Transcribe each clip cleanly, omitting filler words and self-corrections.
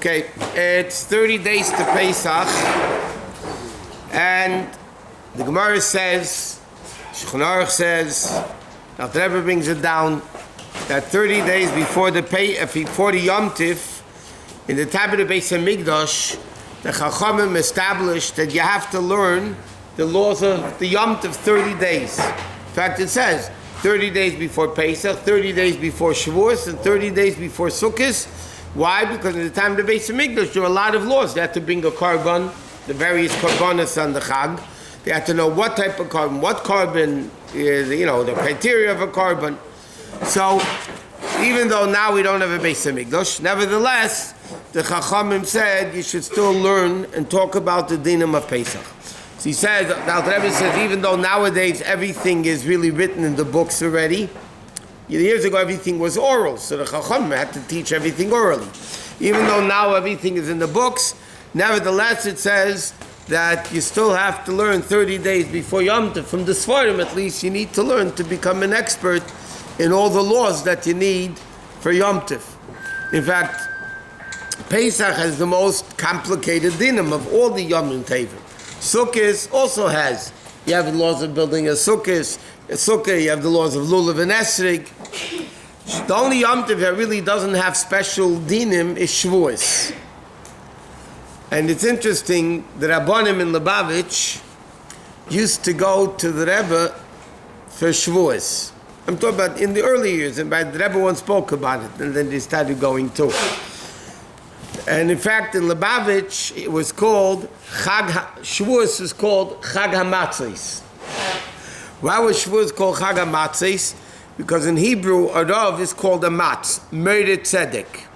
Okay, it's 30 days to Pesach, and the Gemara says, Shulchan Aruch says, now the Rebbe brings it down, that 30 days before the Yom Tif, in the time of the Beis Hamikdash, the Chachamim established that you have to learn the laws of the Yom Tif 30 days. In fact, it says 30 days before Pesach, 30 days before Shavuos, and 30 days before Sukkot. Why? Because at the time of the Beis Hamikdash, there were a lot of laws. They had to bring a carbon, the various carbonas on the Chag. They had to know what type of carbon, what carbon, the criteria of a carbon. So, even though now we don't have a Beis Hamikdash, nevertheless, the Chachamim said you should still learn and talk about the dinim of Pesach. So he says, now the Rebbe says, even though nowadays everything is really written in the books already, years ago everything was oral, so the Chachamim had to teach everything orally. Even though now everything is in the books, nevertheless it says that you still have to learn 30 days before Yom Tov. From the Sfarim at least, you need to learn to become an expert in all the laws that you need for Yom Tov. In fact, Pesach has the most complicated dinim of all the Yom Tovim. Sukkot also has. You have the laws of building a sukkah, you have the laws of lulav and esrig. The only Yom Tov that really doesn't have special dinim is Shavuos. And it's interesting, the Rabbonim in Lubavitch used to go to the Rebbe for Shavuos. I'm talking about in the early years, and the Rebbe once spoke about it, and then they started going too. And in fact, in Lubavitch, it was called Shavuos is called Chag HaMatzos. Why was Shavuos called Chag HaMatzos? Because in Hebrew, a Rav is called a Matz, Meir Tzedek,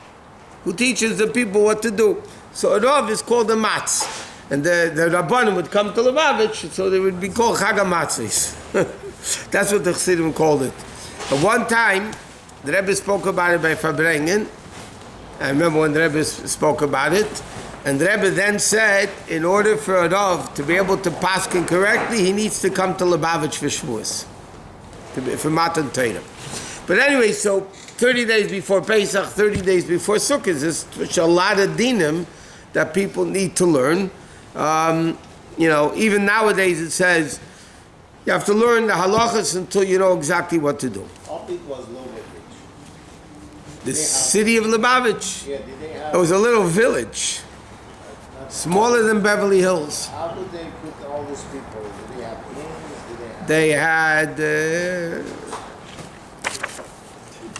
who teaches the people what to do. So a Rav is called a Matz. And the Rabbanim would come to Lubavitch, so they would be called Chag HaMatzos. That's what the Chassidim called it. But one time, the Rebbe spoke about it by Farbrengen. I remember when the Rebbe spoke about it, and the Rebbe then said, in order for a Rav to be able to paskin correctly, he needs to come to Lubavitch for Shavuos, for Matan Torah. But anyway, so 30 days before Pesach, 30 days before Sukkot, there's a lot of dinim that people need to learn. Even nowadays it says you have to learn the halachos until you know exactly what to do. How big was Lubavitch? The city of Lubavitch. Yeah, did they have? It was a little village, smaller than Beverly Hills. How did they put all these people? Did they have inns? They had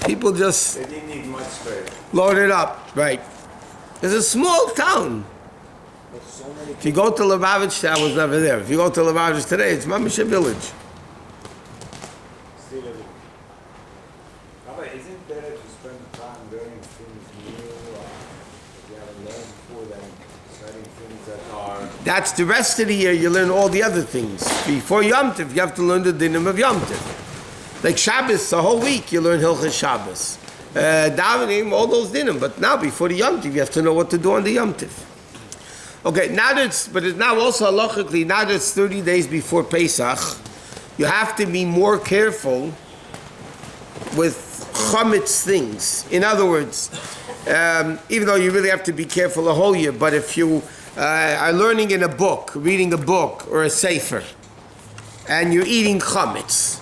people just. They didn't need much space. Loaded up, right? It's a small town. So many if you go to Lubavitch, I was never there. If you go to Lubavitch today, it's mamish a village. Still isn't better to spend time learning things new? You haven't learned before than studying things that are. That's the rest of the year. You learn all the other things. Before Yom Tov, you have to learn the dinim of Yom Tov. Like Shabbos, the whole week you learn Hilchos Shabbos, davening, all those dinim. But now, before the Yom Tov, you have to know what to do on the Yom Tov. Okay, but it's now also halachically, now that it's 30 days before Pesach, you have to be more careful with chametz things. In other words, even though you really have to be careful the whole year, but if you are learning in a book, reading a book or a sefer, and you're eating chametz,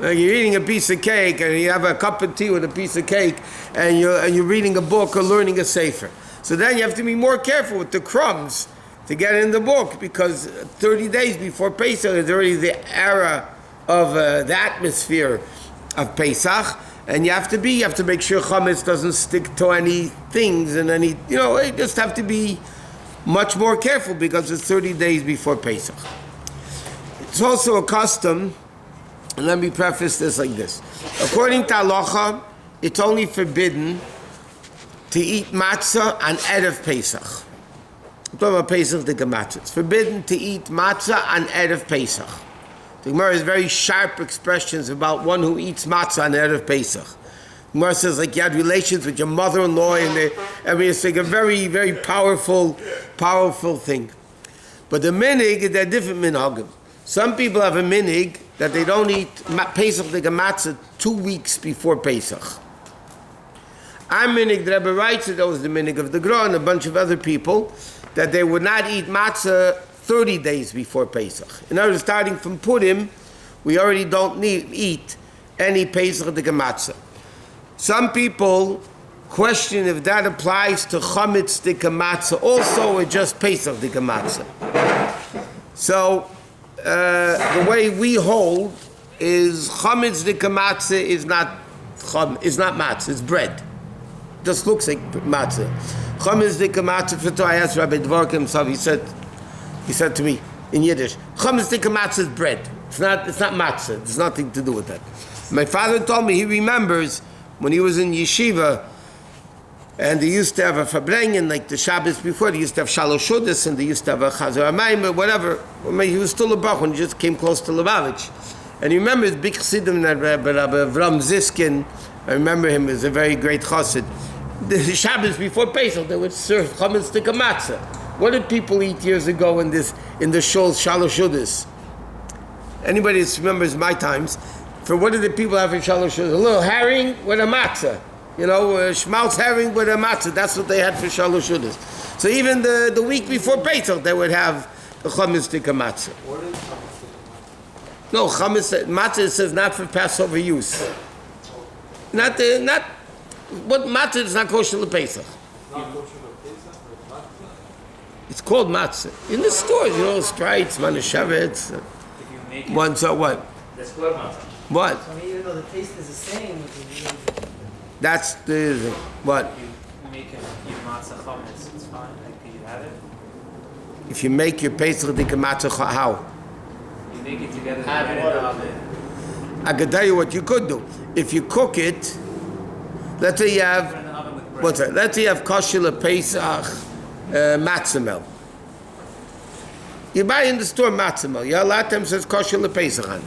like you're eating a piece of cake and you have a cup of tea with a piece of cake, and you're reading a book or learning a sefer. So then you have to be more careful with the crumbs to get in the book, because 30 days before Pesach is already the era of the atmosphere of Pesach, and you have to make sure chametz doesn't stick to any things and any, you just have to be much more careful because it's 30 days before Pesach. It's also a custom, and let me preface this like this. According to halacha, it's only forbidden to eat matzah on Erev Pesach. I'm talking about Pesach the Gematzah. It's forbidden to eat matzah on Erev Pesach. The Gemara has very sharp expressions about one who eats matzah on Erev Pesach. The Gemara says like you had relations with your mother-in-law, and it's like a very, very powerful thing. But the minig, they're different minhagim. Some people have a minig that they don't eat Pesach the Gematzah 2 weeks before Pesach. Our minig, the Rebbe writes that was the minig of the Gra and a bunch of other people, that they would not eat matzah 30 days before Pesach. In other words, starting from Purim, we already don't eat any Pesach de matzah. Some people question if that applies to chametz de matzah also, or just Pesach de matzah. So the way we hold is chametz de matzah is not matzah, it's bread. Just looks like matzah. Chametz de matzah. I asked Rabbi Dvork himself. He said to me in Yiddish, chametz de matzah is bread. It's not matzah. There's nothing to do with that. My father told me he remembers when he was in yeshiva, and they used to have a fabrengen like the Shabbos before. They used to have shalosh shudas, and they used to have a chazar amayim, or whatever. He was still a bach when he just came close to Lubavitch. And he remembers big chassidim that Rabbi Avram Ziskin. I remember him as a very great chassid. The Shabbos before Pesach, they would serve chametz de matzah. What did people eat years ago in the shul shalosh shudas? Anybody that remembers my times, for what did the people have in shalosh shudas? A little herring with a matzah. Schmaltz herring with a matzah. That's what they had for shalosh shudas. So even the week before Pesach, they would have the chametz de matzah. No, chametz matzah says not for Passover use. Not what matzah is not kosher to Pesach. It's called matzah in the stores. Sprites, manishavets. One so what? That's called matzah. What? So even though the taste is the same, That's the what? You make your matzah chametz, it's fine. Like, can you have it? If you make your Pesach dik matzah, how? You make it together. Have it in the oven. I can tell you what you could do. If you cook it, let's say you have, what's that? Let's say you have kosher Pesach matzah mel. You buy in the store matzah mel. Yeah, a lot of times says kosher Pesach on it.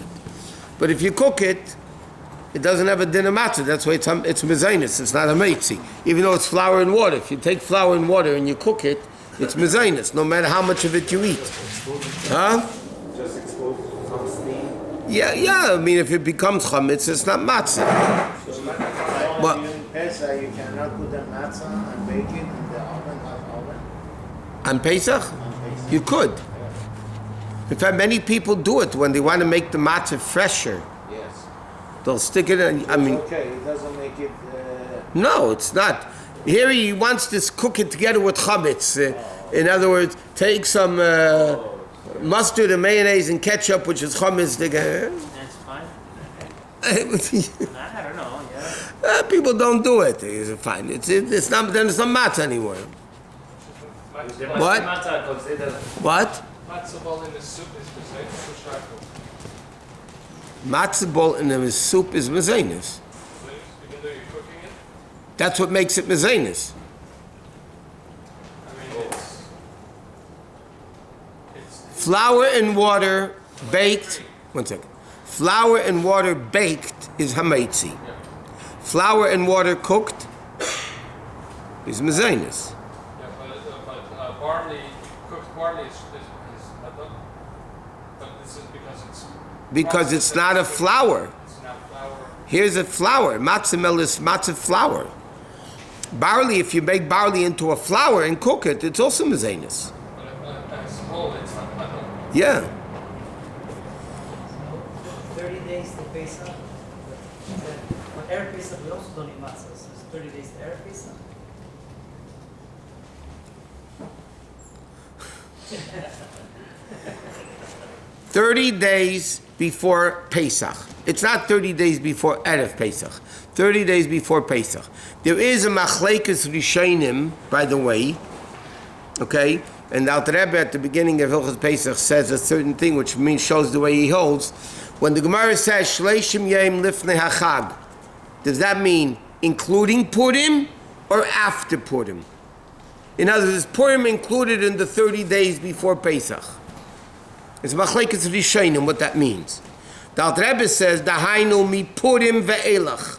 But if you cook it, it doesn't have a din of matzah. That's why it's mezainis. It's not a meitzi. Even though it's flour and water. If you take flour and water and you cook it, it's mezainis, no matter how much of it you eat. Huh? Just exposed to some steam. Yeah. I mean, if it becomes chametz, it's not matzah. What? Even in Pesach, you cannot put the matzah and bake it in the oven, hot oven. On Pesach? You could. In fact, many people do it when they want to make the matzah fresher. Yes. They'll stick it in. I mean, Okay, it doesn't make it. no, it's not. Here he wants to cook it together with chametz. In other words, take some mustard and mayonnaise and ketchup, which is chametz. That's fine. I don't know. Yeah. People don't do it. It's fine. It's not. Then it's not matzah anymore. What? What? Matzah ball in the soup is mezainis or shakol? Matzah ball in the soup is mezainis. Even though you're cooking it? That's what makes it mezainis. I mean, it's Flour and water baked. One second. Flour and water baked is hamaitzi. Yeah. Flour and water cooked is mezainis. Yeah, but barley, cooked barley is hadok. But this is Because it's not a flour. It's not flour. Here's a flour. Matzah mel is matzah flour. Barley, if you make barley into a flour and cook it, it's also mezainis. But as a whole, it's not hadok. Yeah. 30 days to Pesach. But Erev Pesach, we also don't eat matzah. So it's 30 days to Erev Pesach. "30 days before Pesach." It's not 30 days before Erev Pesach. 30 days before Pesach. There is a machlekes rishonim, by the way, okay? And the Alter Rebbe at the beginning of Hilchos Pesach says a certain thing, which means shows the way he holds. When the Gemara says Shleishim Yom Lifnei HaChag, does that mean including Purim or after Purim? In other words, is Purim included in the 30 days before Pesach? It's machlekes rishonim what that means. The Alter Rebbe says Dahainu mi Purim ve'elach.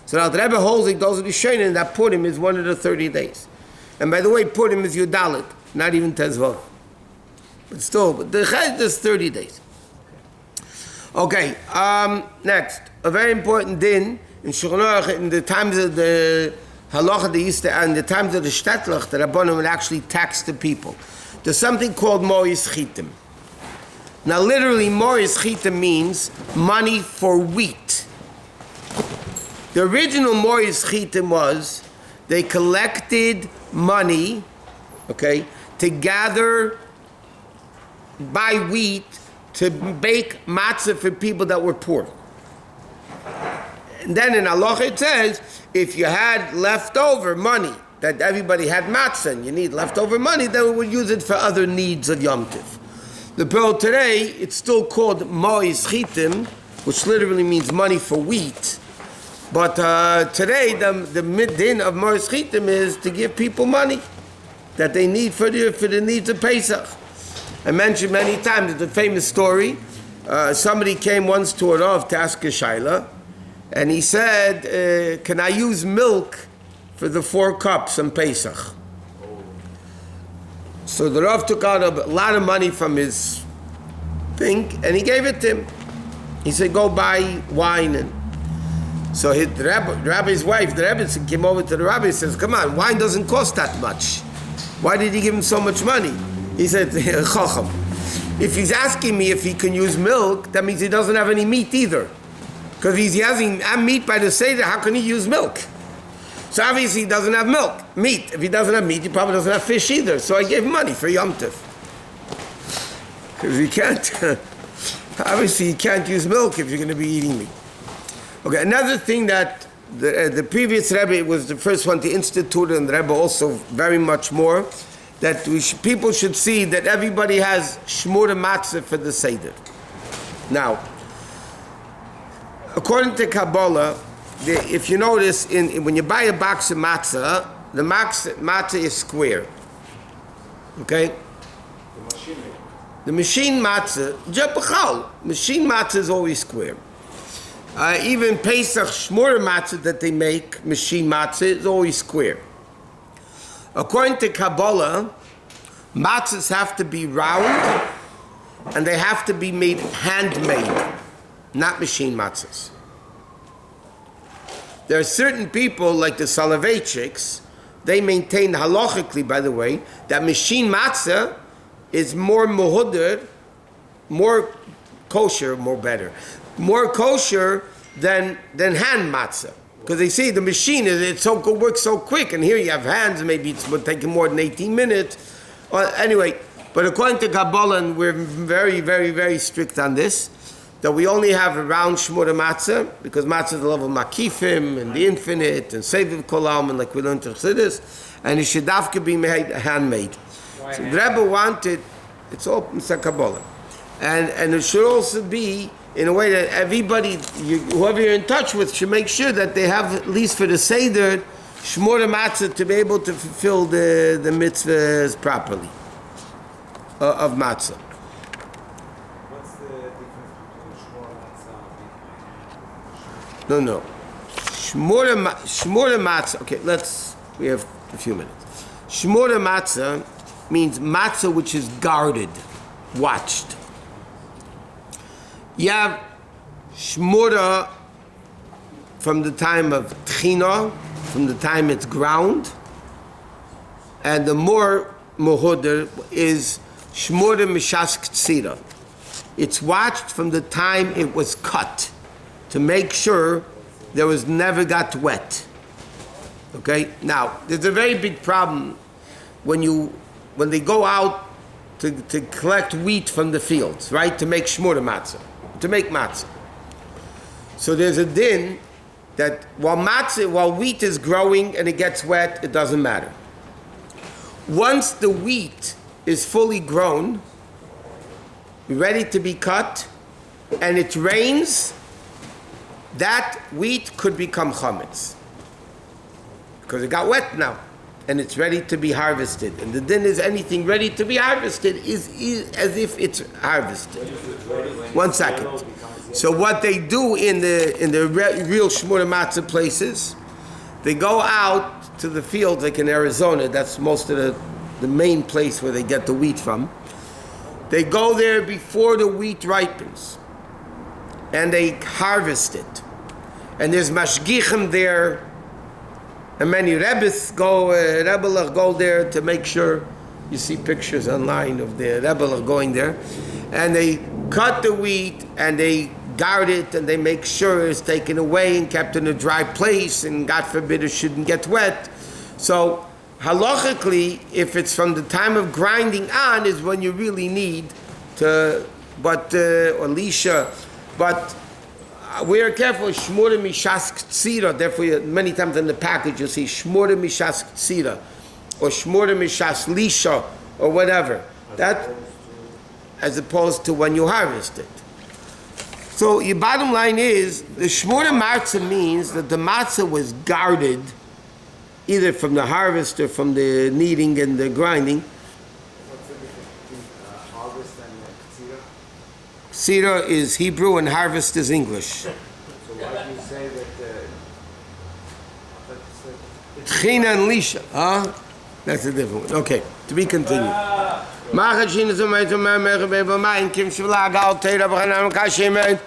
So the Alter Rebbe holds it those rishonim that Purim is one of the 30 days. And by the way, Purim is Yudalit, not even Tezvav. But still, the Chayt is 30 days. Okay, next. A very important din in Shulchan Aruch in the times of the halacha they used to, in the times of the shtetlich, the Rabbonim would actually tax the people. There's something called mois chitim. Now literally mois chitim means money for wheat. The original mois chitim was they collected money, okay, to gather, buy wheat to bake matzah for people that were poor. And then in halacha it says, if you had leftover money, that everybody had matzah and you need leftover money, then we would use it for other needs of Yom Tov. The bill today, it's still called mois chitim, which literally means money for wheat. But today, the mid-din of mois chitim is to give people money that they need for the needs of Pesach. I mentioned many times the famous story. Somebody came once to a Rav to ask a shaila, and he said, can I use milk for the 4 cups on Pesach? So the Rav took out a lot of money from his thing, and he gave it to him. He said, go buy wine. And so the rabbi's wife, the Rebbe, came over to the rabbi and says, come on, wine doesn't cost that much. Why did he give him so much money? He said, Chacham, if he's asking me if he can use milk, that means he doesn't have any meat either. Because if he's using meat by the Seder, how can he use milk? So obviously he doesn't have meat. If he doesn't have meat, he probably doesn't have fish either. So I gave him money for Yom Tov. Because he can't, obviously you can't use milk if you're going to be eating meat. Okay, another thing that the previous Rebbe was the first one to institute, and the Rebbe also very much more, that people should see that everybody has Shmurah Matzah for the Seder. Now, according to Kabbalah, if you notice, when you buy a box of matzah, the matzah is square. Okay? The machine matzah, machine matzah is always square. Even Pesach shmurah matzah that they make, machine matzah, is always square. According to Kabbalah, matzahs have to be round and they have to be made handmade, not machine matzahs. There are certain people, like the Soloveitchiks, they maintain halachically, by the way, that machine matzah is more muhudr, more kosher, more kosher than hand matzah. Because they say the machine works so quick, and here you have hands, maybe it's taking more than 18 minutes. Anyway, but according to Kabbalah, and we're very, very, very strict on this, that we only have a round shmurah matzah, because matzah is the level of makifim, and the infinite, and seviv kolam, and like we learned in Chassidus, and it should dafka be made handmade. So the Rebbe wanted, it's all Mr. Kabbalah. And it should also be in a way that everybody, whoever you're in touch with, should make sure that they have, at least for the Seder, shmurah matzah to be able to fulfill the mitzvahs properly of matzah. What's the difference between Shmurah Matzah and No. Shmurah matzah, okay, we have a few minutes. Shmurah matzah means matzah which is guarded, watched. You have shmurah from the time of tchina, from the time it's ground, and the more muhudr is shmurah mishas ktsira. It's watched from the time it was cut to make sure there was never got wet. Okay? Now, there's a very big problem when they go out to collect wheat from the fields, right? To make shmurah matzah, to make matzah. So there's a din that while wheat is growing and it gets wet, it doesn't matter. Once the wheat is fully grown, ready to be cut, and it rains, that wheat could become chametz. Because it got wet now, and it's ready to be harvested. And the din is anything ready to be harvested is as if it's harvested. 1 second. So what they do in the real shmurah matzah places, they go out to the fields, like in Arizona, that's most of the main place where they get the wheat from. They go there before the wheat ripens, and they harvest it. And there's mashgichim there And many Rebbes go there to make sure. You see pictures online of the Rebbe going there. And they cut the wheat and they guard it and they make sure it's taken away and kept in a dry place and God forbid it shouldn't get wet. So halachically, if it's from the time of grinding on is when you really need to, but we are careful, shmurah mishas ktsira, therefore many times in the package you'll see shmurah mishas ktsira or shmurah mishas lisha or whatever. That as opposed to when you harvest it. So your bottom line is, the Shmurah Matzah means that the matzah was guarded either from the harvest or from the kneading and the grinding. What's the difference between harvest and Ksira is Hebrew and harvest is English. So why do you say that Tchina and Lisha, huh? That's a different one. Okay, to be continued. Machad Shina Zumayt Umar Mechab Eba Mayin Kim Shvla Gal Teira B'Chanam Kashemet